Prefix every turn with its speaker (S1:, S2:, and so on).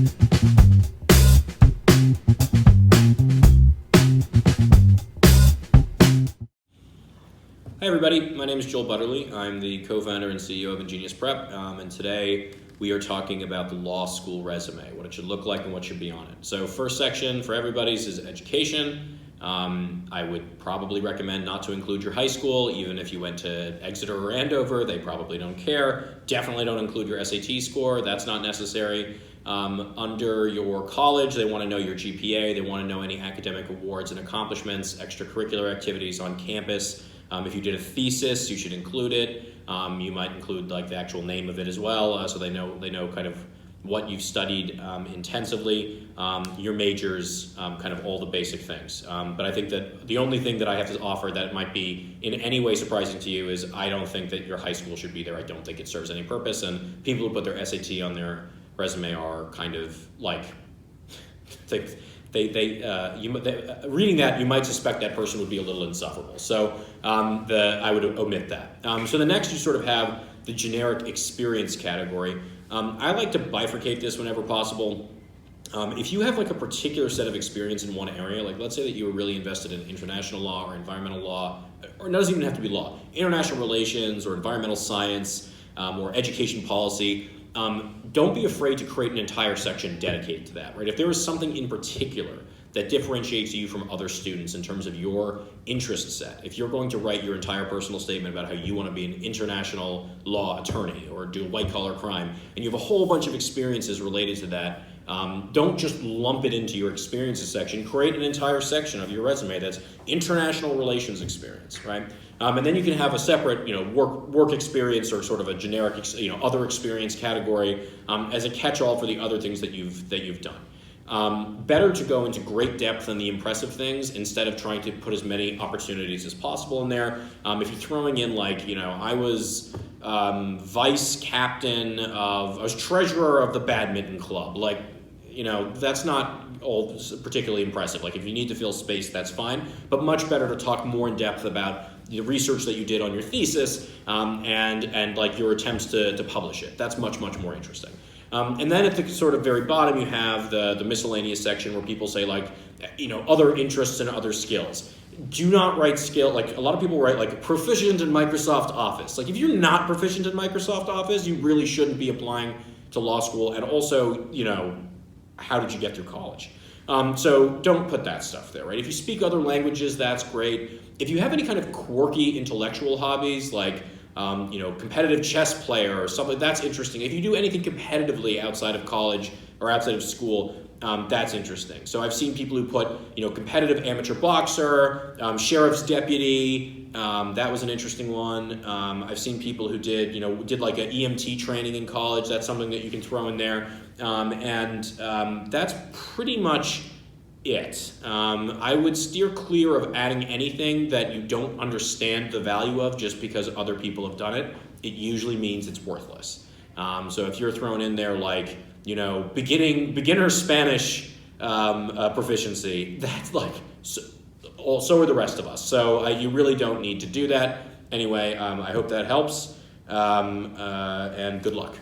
S1: Hi everybody, my name is Joel Butterly. I'm the co-founder and CEO of Ingenious Prep, and today we are talking about the law school resume, what it should look like and what should be on it. So first section for everybody's is education. I would probably recommend not to include your high school, even if you went to Exeter or Andover, they probably don't care. Definitely don't include your SAT score, that's not necessary. Under your college, they want to know your GPA, they want to know any academic awards and accomplishments, extracurricular activities on campus. If you did a thesis, you should include it. You might include like the actual name of it as well, so they know kind of what you've studied intensively, your majors, kind of all the basic things. But I think that the only thing that I have to offer that might be in any way surprising to you is I don't think that your high school should be there. I don't think it serves any purpose, and people who put their SAT on their resume are kind of like, reading that, you might suspect that person would be a little insufferable. So I would omit that. So the next you sort of have the generic experience category. I like to bifurcate this whenever possible. If you have like a particular set of experience in one area, like let's say that you were really invested in international law or environmental law, or it doesn't even have to be law, international relations or environmental science or education policy, don't be afraid to create an entire section dedicated to that, right? If there is something in particular that differentiates you from other students in terms of your interest set, if you're going to write your entire personal statement about how you want to be an international law attorney or do white-collar crime, and you have a whole bunch of experiences related to that, don't just lump it into your experiences section. Create an entire section of your resume that's international relations experience, right? And then you can have a separate, work experience or sort of a generic, other experience category as a catch-all for the other things that you've done. Better to go into great depth on the impressive things instead of trying to put as many opportunities as possible in there. If you're throwing in I was vice captain I was treasurer of the badminton club, that's not all particularly impressive. Like if you need to fill space, that's fine, but much better to talk more in depth about the research that you did on your thesis and like your attempts to publish it. That's much, much more interesting. And then at the sort of very bottom, you have the miscellaneous section where people say other interests and other skills. Do not write skill, a lot of people write proficient in Microsoft Office. If you're not proficient in Microsoft Office, you really shouldn't be applying to law school. And also, how did you get through college? So don't put that stuff there, right? If you speak other languages, that's great. If you have any kind of quirky intellectual hobbies, competitive chess player or something, that's interesting. If you do anything competitively outside of college or outside of school, that's interesting. So I've seen people who put, competitive amateur boxer, sheriff's deputy, that was an interesting one. I've seen people who did like an EMT training in college. That's something that you can throw in there. And that's pretty much it. I would steer clear of adding anything that you don't understand the value of just because other people have done it. It usually means it's worthless. So if you're thrown in there beginner Spanish proficiency, that's so are the rest of us. So you really don't need to do that. Anyway, I hope that helps, and good luck.